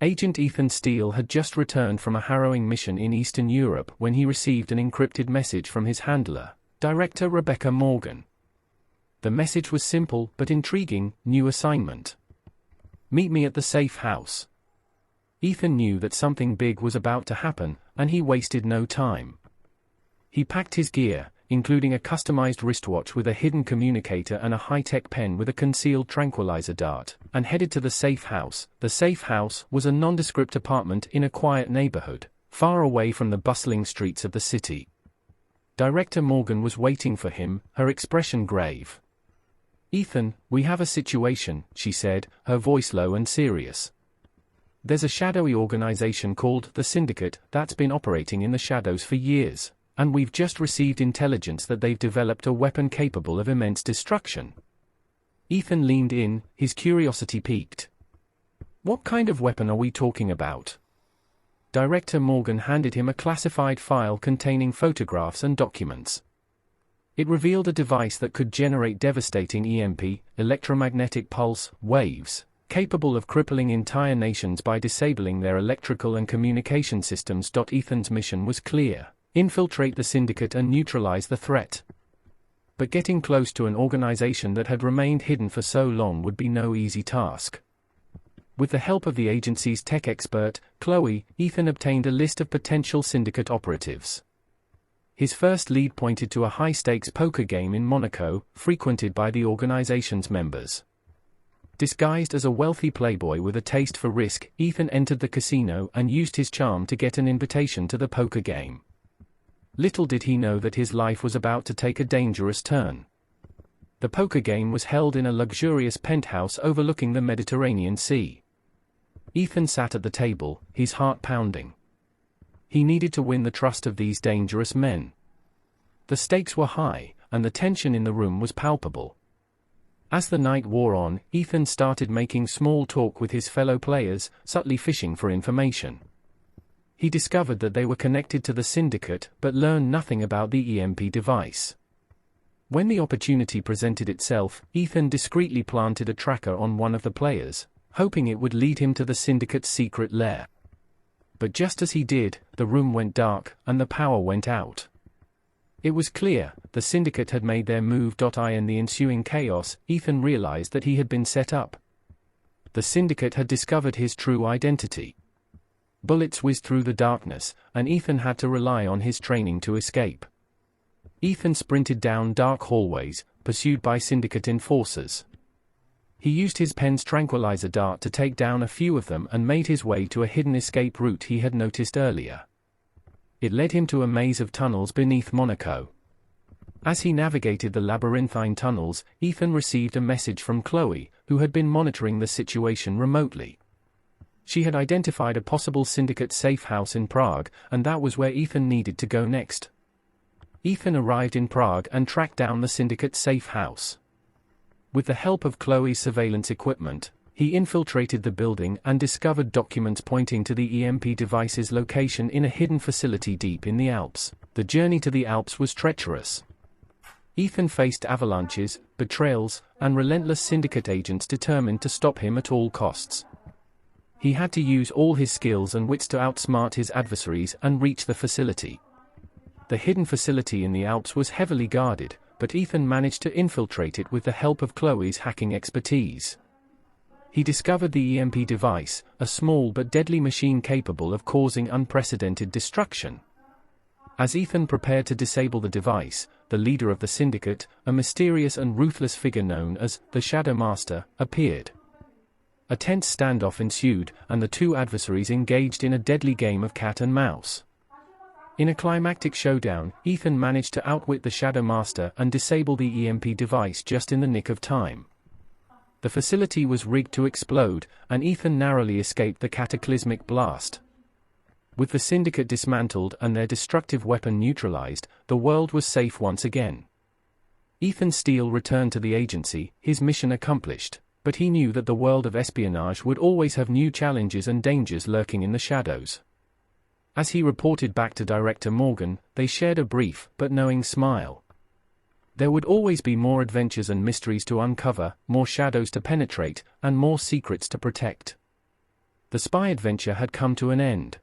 Agent Ethan Steele had just returned from a harrowing mission in Eastern Europe when he received an encrypted message from his handler, Director Rebecca Morgan. The message was simple but intriguing: new assignment. Meet me at the safe house. Ethan knew that something big was about to happen, and he wasted no time. He packed his gear, including a customized wristwatch with a hidden communicator and a high-tech pen with a concealed tranquilizer dart, and headed to the safe house. The safe house was a nondescript apartment in a quiet neighborhood, far away from the bustling streets of the city. Director Morgan was waiting for him, her expression grave. "Ethan, we have a situation," she said, her voice low and serious. "There's a shadowy organization called the Syndicate that's been operating in the shadows for years. And we've just received intelligence that they've developed a weapon capable of immense destruction." Ethan leaned in, his curiosity piqued. "What kind of weapon are we talking about?" Director Morgan handed him a classified file containing photographs and documents. It revealed a device that could generate devastating EMP, electromagnetic pulse, waves, capable of crippling entire nations by disabling their electrical and communication systems. Ethan's mission was clear: infiltrate the Syndicate and neutralize the threat. But getting close to an organization that had remained hidden for so long would be no easy task. With the help of the agency's tech expert, Chloe, Ethan obtained a list of potential Syndicate operatives. His first lead pointed to a high-stakes poker game in Monaco, frequented by the organization's members. Disguised as a wealthy playboy with a taste for risk, Ethan entered the casino and used his charm to get an invitation to the poker game. Little did he know that his life was about to take a dangerous turn. The poker game was held in a luxurious penthouse overlooking the Mediterranean Sea. Ethan sat at the table, his heart pounding. He needed to win the trust of these dangerous men. The stakes were high, and the tension in the room was palpable. As the night wore on, Ethan started making small talk with his fellow players, subtly fishing for information. He discovered that they were connected to the Syndicate, but learned nothing about the EMP device. When the opportunity presented itself, Ethan discreetly planted a tracker on one of the players, hoping it would lead him to the Syndicate's secret lair. But just as he did, the room went dark, and the power went out. It was clear, the Syndicate had made their move. In the ensuing chaos, Ethan realized that he had been set up. The Syndicate had discovered his true identity. Bullets whizzed through the darkness, and Ethan had to rely on his training to escape. Ethan sprinted down dark hallways, pursued by Syndicate enforcers. He used his pen's tranquilizer dart to take down a few of them and made his way to a hidden escape route he had noticed earlier. It led him to a maze of tunnels beneath Monaco. As he navigated the labyrinthine tunnels, Ethan received a message from Chloe, who had been monitoring the situation remotely. She had identified a possible Syndicate safe house in Prague, and that was where Ethan needed to go next. Ethan arrived in Prague and tracked down the Syndicate safe house. With the help of Chloe's surveillance equipment, he infiltrated the building and discovered documents pointing to the EMP device's location in a hidden facility deep in the Alps. The journey to the Alps was treacherous. Ethan faced avalanches, betrayals, and relentless Syndicate agents determined to stop him at all costs. He had to use all his skills and wits to outsmart his adversaries and reach the facility. The hidden facility in the Alps was heavily guarded, but Ethan managed to infiltrate it with the help of Chloe's hacking expertise. He discovered the EMP device, a small but deadly machine capable of causing unprecedented destruction. As Ethan prepared to disable the device, the leader of the Syndicate, a mysterious and ruthless figure known as the Shadow Master, appeared. A tense standoff ensued, and the two adversaries engaged in a deadly game of cat and mouse. In a climactic showdown, Ethan managed to outwit the Shadow Master and disable the EMP device just in the nick of time. The facility was rigged to explode, and Ethan narrowly escaped the cataclysmic blast. With the Syndicate dismantled and their destructive weapon neutralized, the world was safe once again. Ethan Steele returned to the agency, his mission accomplished, but he knew that the world of espionage would always have new challenges and dangers lurking in the shadows. As he reported back to Director Morgan, they shared a brief but knowing smile. There would always be more adventures and mysteries to uncover, more shadows to penetrate, and more secrets to protect. The spy adventure had come to an end.